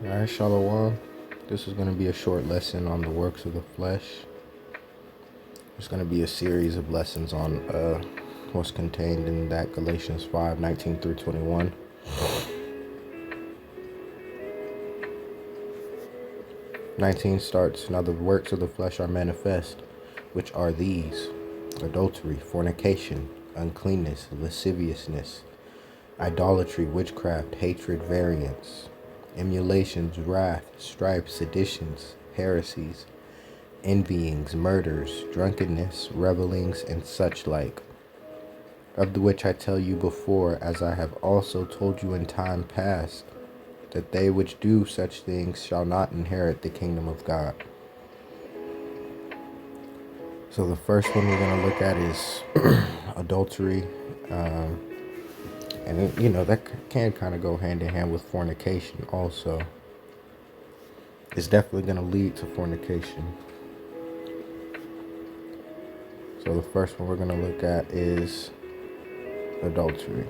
Alright, Shalom. This is going to be a short lesson on the works of the flesh. It's going to be a series of lessons on what's contained in that Galatians 5:19 through 21. 19 starts, "Now the works of the flesh are manifest, which are these: adultery, fornication, uncleanness, lasciviousness, idolatry, witchcraft, hatred, variance, emulations, wrath, strife, seditions, heresies, envyings, murders, drunkenness, revellings, and such like, of the which I tell you before, as I have also told you in time past, that they which do such things shall not inherit the kingdom of God." So the first one we're going to look at is adultery. And that can kind of go hand in hand with fornication also. It's definitely going to lead to fornication. So the first one we're going to look at is adultery.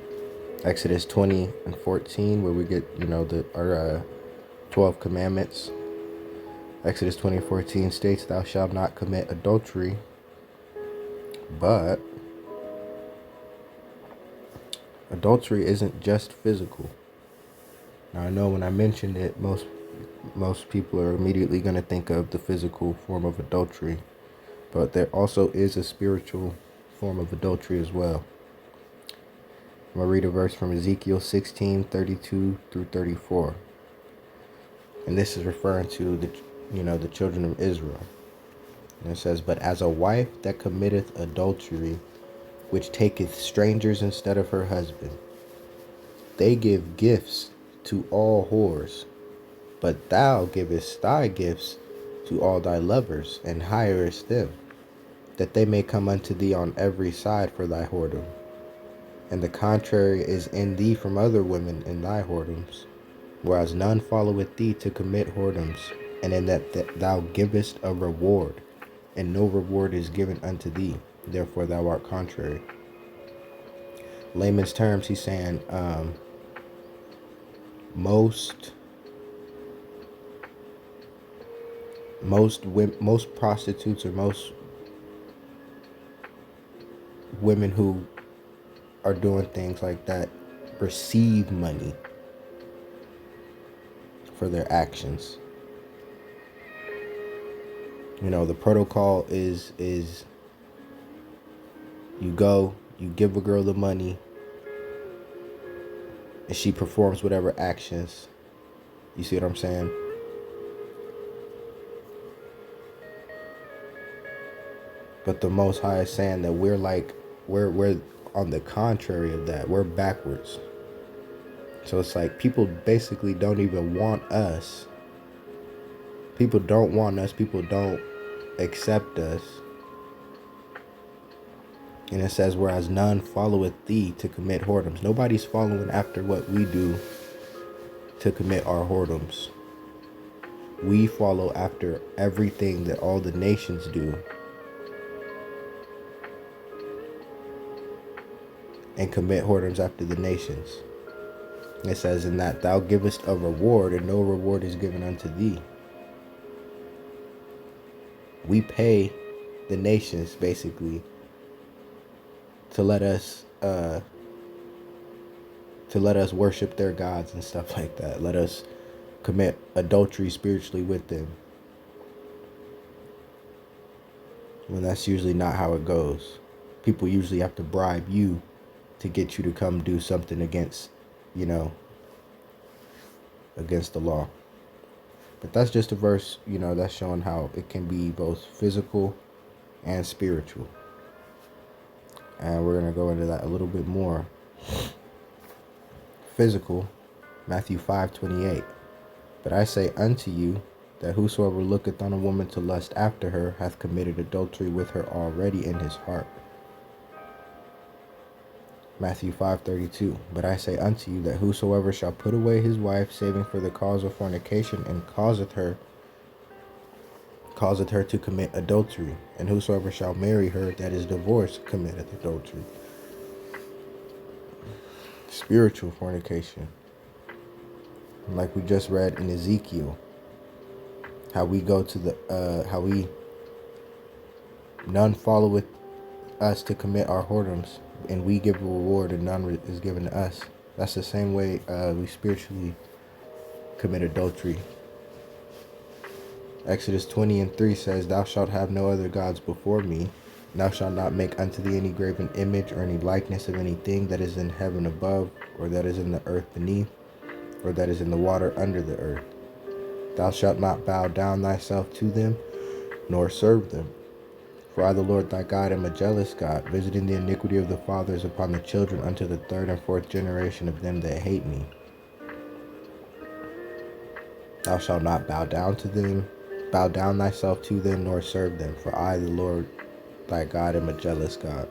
Exodus 20:14, where we get, our 12 commandments. Exodus 20:14 states, "Thou shalt not commit adultery," but adultery isn't just physical. Now, I know when I mentioned it, most people are immediately going to think of the physical form of adultery, but there also is a spiritual form of adultery as well. I'm going to read a verse from Ezekiel 16:32 through 34. And this is referring to the children of Israel. And it says, "But as a wife that committeth adultery, which taketh strangers instead of her husband, they give gifts to all whores, but thou givest thy gifts to all thy lovers, and hirest them, that they may come unto thee on every side for thy whoredom. And the contrary is in thee from other women in thy whoredoms, whereas none followeth thee to commit whoredoms, and in that thou givest a reward, and no reward is given unto thee, therefore thou art contrary." Layman's terms, he's saying most prostitutes, or most women who are doing things like that, receive money for their actions. The protocol is you go, you give a girl the money, and she performs whatever actions. You see what I'm saying? But the Most High is saying that we're on the contrary of that. We're backwards. So it's like people basically don't even want us. People don't want us. People don't accept us. And it says, "Whereas none followeth thee to commit whoredoms." Nobody's following after what we do to commit our whoredoms. We follow after everything that all the nations do, and commit whoredoms after the nations. It says, "In that thou givest a reward, and no reward is given unto thee." We pay the nations basically to let us worship their gods and stuff like that. Let us commit adultery spiritually with them, when that's usually not how it goes. People usually have to bribe you to get you to come do something against the law. But that's just a verse, that's showing how it can be both physical and spiritual. And we're going to go into that a little bit more. Physical, Matthew 5:28. "But I say unto you, that whosoever looketh on a woman to lust after her hath committed adultery with her already in his heart." Matthew 5:32. "But I say unto you, that whosoever shall put away his wife, saving for the cause of fornication, and causeth her to commit adultery, and whosoever shall marry her that is divorced committeth adultery." Spiritual fornication. Like we just read in Ezekiel, how we go to the how we none followeth us to commit our whoredoms, and we give a reward, and none is given to us. That's the same way we spiritually commit adultery. Exodus 20:3 says, "Thou shalt have no other gods before me. Thou shalt not make unto thee any graven image or any likeness of anything that is in heaven above, or that is in the earth beneath, or that is in the water under the earth. Thou shalt not bow down thyself to them, nor serve them. For I, the Lord thy God, am a jealous God, visiting the iniquity of the fathers upon the children unto the third and fourth generation of them that hate me. Thou shalt not bow down thyself to them, nor serve them. For I, the Lord thy God, am a jealous God."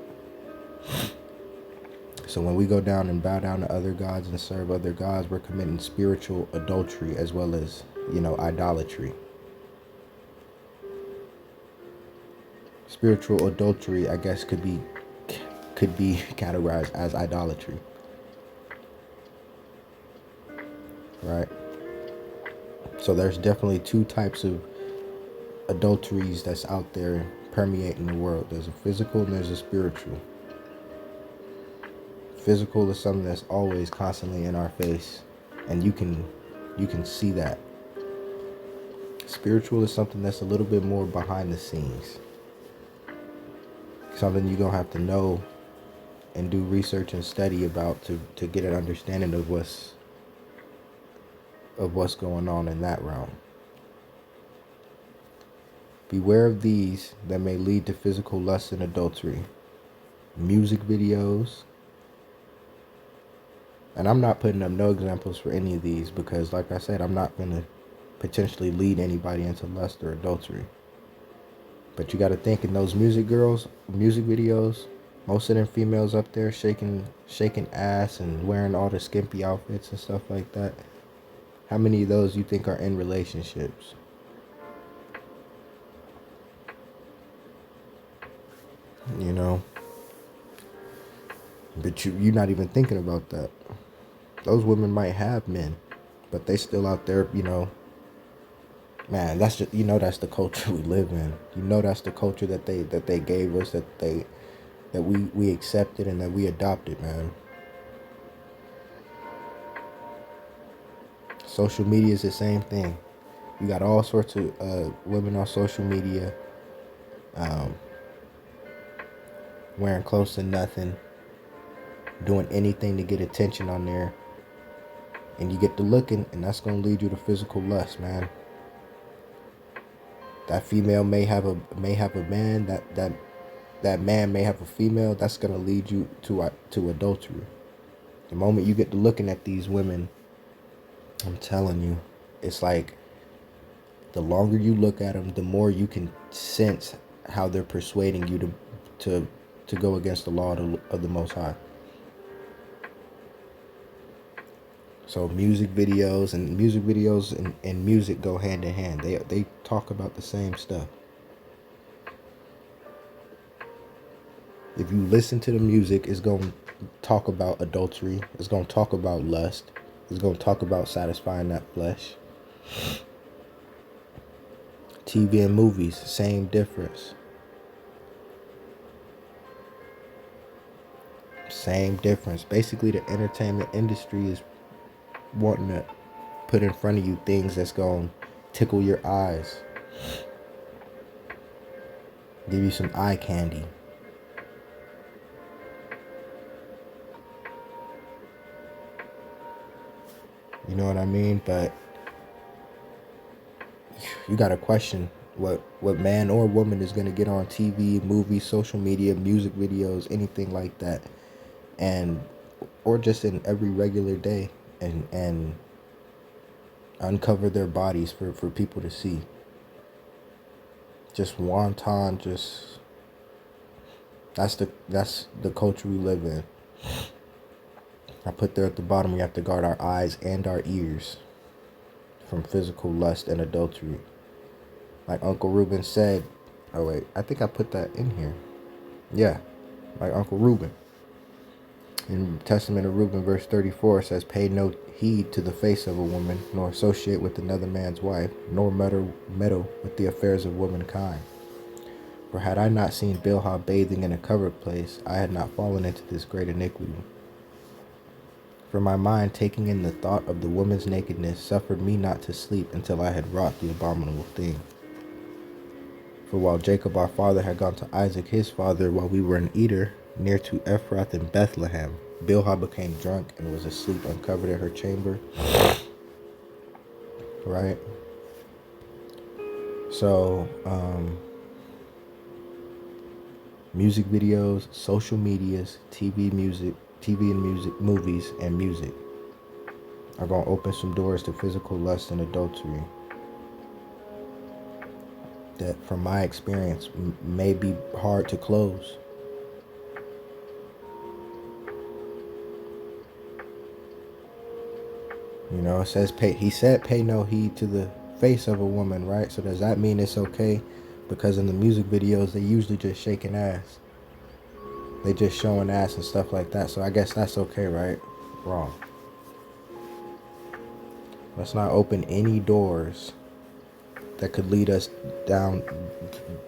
So when we go down and bow down to other gods and serve other gods, we're committing spiritual adultery as well as, idolatry. Spiritual adultery, I guess, could be categorized as idolatry. Right? So there's definitely two types of adulteries that's out there permeating the world. There's a physical and there's a spiritual. Physical is something that's always constantly in our face, and you can see that. Spiritual is something that's a little bit more behind the scenes. Something you're gonna have to know and do research and study about to get an understanding of what's going on in that realm. Beware of these that may lead to physical lust and adultery. Music videos. And I'm not putting up no examples for any of these because, like I said, I'm not going to potentially lead anybody into lust or adultery. But you got to think, in those music videos, most of them females up there shaking ass and wearing all the skimpy outfits and stuff like that. How many of those you think are in relationships? But you're not even thinking about that. Those women might have men, but they still out there, man, that's just, that's the culture we live in. That's the culture that they gave us, that we accepted and that we adopted, man. Social media is the same thing. You got all sorts of women on social media wearing close to nothing, doing anything to get attention on there. And you get to looking, and that's going to lead you to physical lust, man. That female may have a man, that man may have a female. That's going to lead you to adultery. The moment you get to looking at these women, I'm telling you, it's like the longer you look at them, the more you can sense how they're persuading you to go against the law of the Most High. So music videos and music go hand in hand. They talk about the same stuff. If you listen to the music, it's going to talk about adultery. It's going to talk about lust. It's going to talk about satisfying that flesh. TV and movies, same difference. Same difference. Basically, the entertainment industry is wanting to put in front of you things that's going to tickle your eyes. Give you some eye candy. You know what I mean? But you got to question what man or woman is going to get on TV, movies, social media, music videos, anything like that. Or just in every regular day and uncover their bodies for people to see. Just wanton, that's the culture we live in. I put there at the bottom, we have to guard our eyes and our ears from physical lust and adultery. Like Uncle Reuben said, I think I put that in here. Yeah, like Uncle Reuben. In Testament of Reuben, verse 34, it says, "Pay no heed to the face of a woman, nor associate with another man's wife, nor meddle with the affairs of womankind. For had I not seen Bilhah bathing in a covered place, I had not fallen into this great iniquity. For my mind, taking in the thought of the woman's nakedness, suffered me not to sleep until I had wrought the abominable thing. For while Jacob our father had gone to Isaac his father, while we were in Eder, near to Ephrath in Bethlehem, Bilhah became drunk and was asleep uncovered in her chamber." Right? So, music videos, social medias, TV and music, movies and music are going to open some doors to physical lust and adultery that, from my experience, may be hard to close. You know, it says he said pay no heed to the face of a woman, right? So does that mean it's okay? Because in the music videos, they usually just shaking ass. They just showing ass and stuff like that. So I guess that's okay, right? Wrong. Let's not open any doors that could lead us down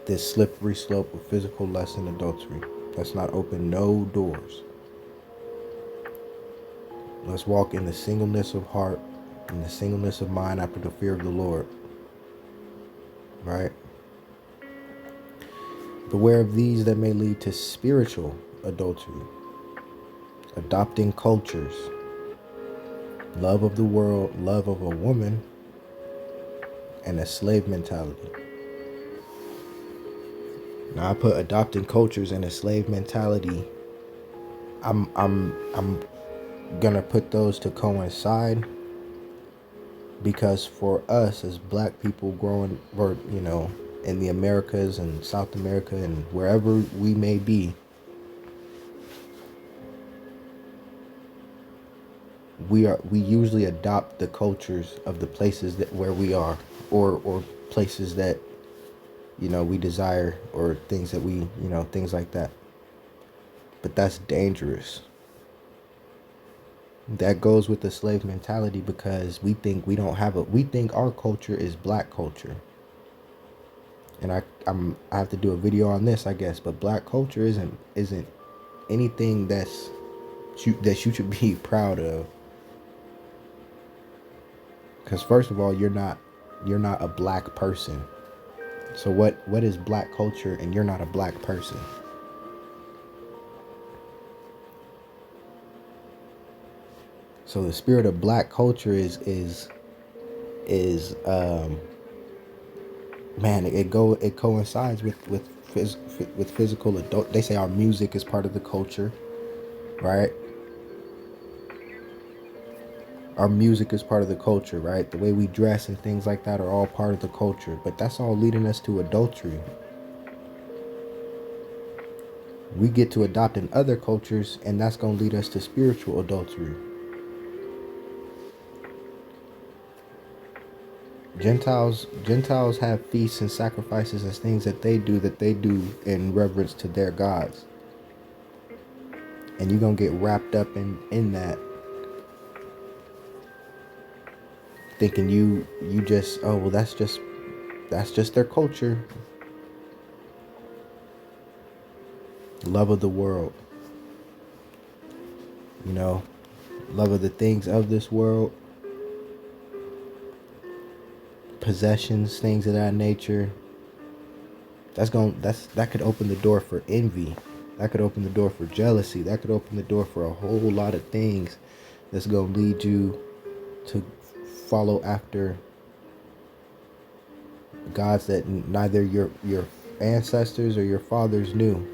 this slippery slope of physical lust and adultery. Let's not open no doors. Let's walk in the singleness of heart and the singleness of mind after the fear of the Lord. Right? Beware of these that may lead to spiritual adultery, adopting cultures, love of the world, love of a woman, and a slave mentality. Now I put adopting cultures and a slave mentality. I'm gonna put those to coincide, because for us as black people growing, or in the Americas and South America and wherever we may be, we usually adopt the cultures of the places that where we are, or places that we desire, or things that we things like that. But that's dangerous. That goes with the slave mentality, because we think we think our culture is black culture. And I have to do a video on this, I guess, but black culture isn't anything that you should be proud of. Because first of all, you're not a black person. So what is black culture, and you're not a black person? So the spirit of black culture is man, it coincides with physical adult. They say our music is part of the culture, right? Our music is part of the culture, right? The way we dress and things like that are all part of the culture. But that's all leading us to adultery. We get to adopt in other cultures, and that's going to lead us to spiritual adultery. Gentiles have feasts and sacrifices and things that they do in reverence to their gods. And you're going to get wrapped up in that, thinking you just, oh well, that's just their culture. Love of the world, love of the things of this world, possessions, things of that nature. That could open the door for envy. That could open the door for jealousy. That could open the door for a whole lot of things that's going to lead you to follow after gods that neither your ancestors or your fathers knew.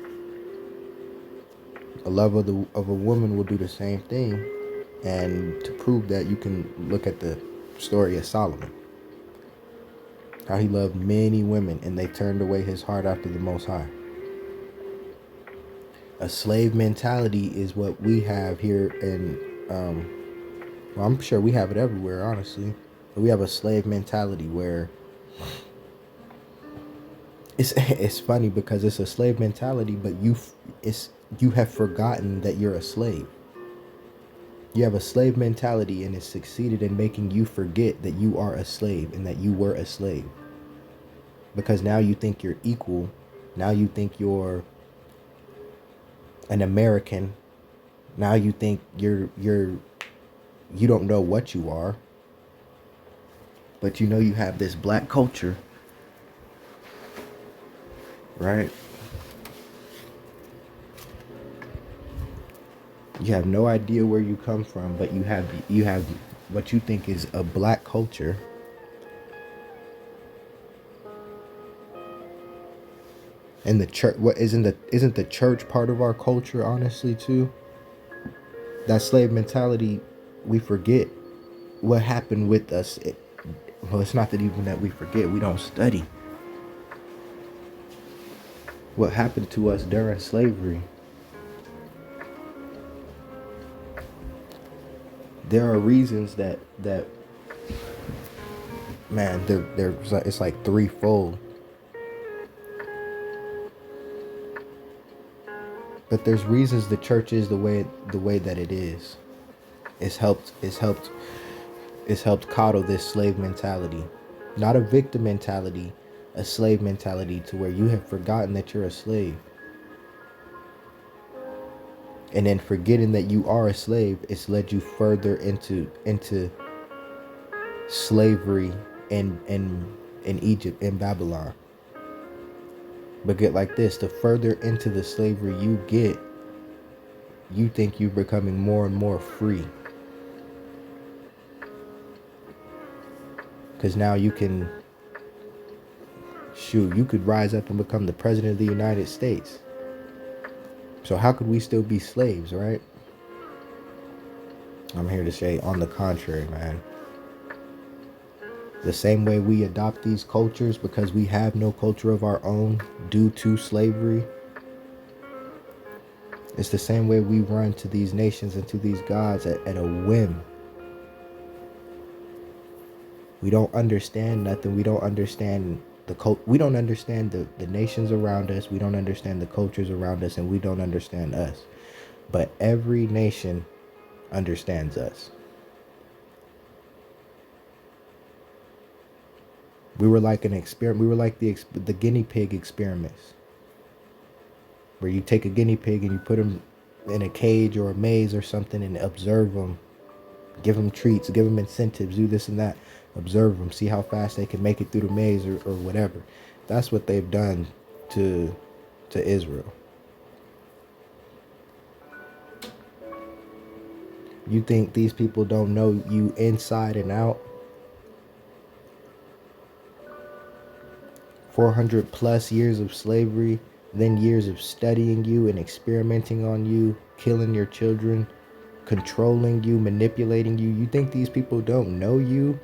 A love of a woman will do the same thing. And to prove that, you can look at the story of Solomon. How he loved many women, and they turned away his heart after the Most High. A slave mentality is what we have here in, well, I'm sure we have it everywhere, honestly. But we have a slave mentality where it's funny, because it's a slave mentality, but you have forgotten that you're a slave. You have a slave mentality, and it's succeeded in making you forget that you are a slave and that you were a slave. Because now you think you're equal. Now you think you're an American. Now you think you don't know what you are. But you know you have this black culture, right? You have no idea where you come from, but you have what you think is a black culture. And the church, what isn't the church part of our culture, honestly, too? That slave mentality, we forget what happened with us. Well, it's not that even that we forget, we don't study what happened to us during slavery. There are reasons that man, it's like threefold. But there's reasons the church is the way that it is. It's helped coddle this slave mentality. Not a victim mentality, a slave mentality, to where you have forgotten that you're a slave. And then forgetting that you are a slave, it's led you further into slavery in Egypt, in Babylon. But get like this, the further into the slavery you get, you think you're becoming more and more free. Because now you can, you could rise up and become the president of the United States. So how could we still be slaves, right? I'm here to say, on the contrary, man. The same way we adopt these cultures because we have no culture of our own due to slavery, it's the same way we run to these nations and to these gods at a whim. We don't understand nothing. We don't understand we don't understand the nations around us. We don't understand the cultures around us, and we don't understand us. But every nation understands us. We were like an experiment. We were like the guinea pig experiments, where you take a guinea pig and you put them in a cage or a maze or something and observe them, give them treats, give them incentives, do this and that, observe them, see how fast they can make it through the maze or whatever. That's what they've done to Israel. You think these people don't know you inside and out? 400 plus years of slavery, then years of studying you and experimenting on you, killing your children, controlling you, manipulating you. You think these people don't know you?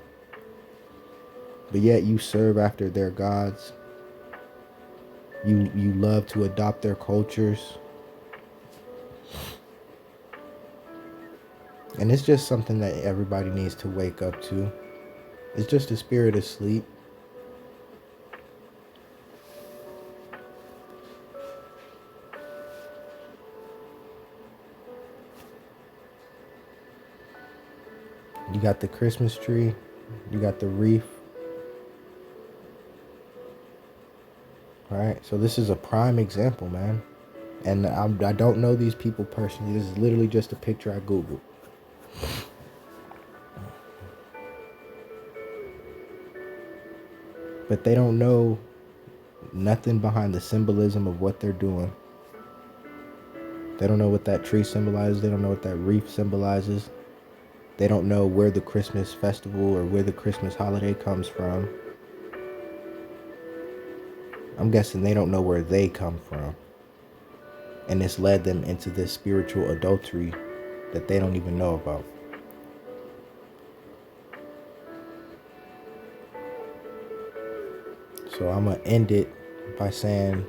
But yet you serve after their gods. You love to adopt their cultures. And it's just something that everybody needs to wake up to. It's just a spirit of sleep. You got the Christmas tree. You got the wreath. All right. So this is a prime example, man. And I don't know these people personally. This is literally just a picture I Googled. But they don't know nothing behind the symbolism of what they're doing. They don't know what that tree symbolizes. They don't know what that wreath symbolizes. They don't know where the Christmas festival or where the Christmas holiday comes from. I'm guessing they don't know where they come from. And it's led them into this spiritual adultery that they don't even know about. So I'm going to end it by saying,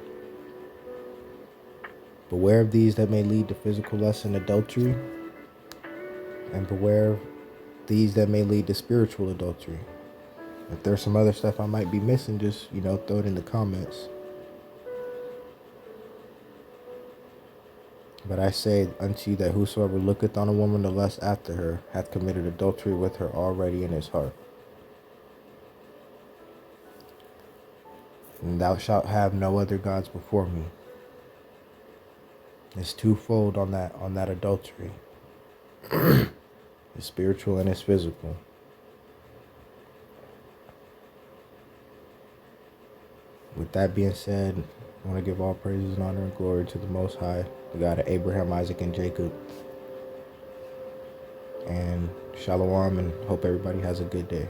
beware of these that may lead to physical lust and adultery, and beware of these that may lead to spiritual adultery. If there's some other stuff I might be missing, just, throw it in the comments. But I say unto you that whosoever looketh on a woman to lust after her hath committed adultery with her already in his heart. And thou shalt have no other gods before me. It's twofold on that adultery. It's spiritual and it's physical. With that being said, I want to give all praises and honor and glory to the Most High, the God of Abraham, Isaac, and Jacob. And shalom, and hope everybody has a good day.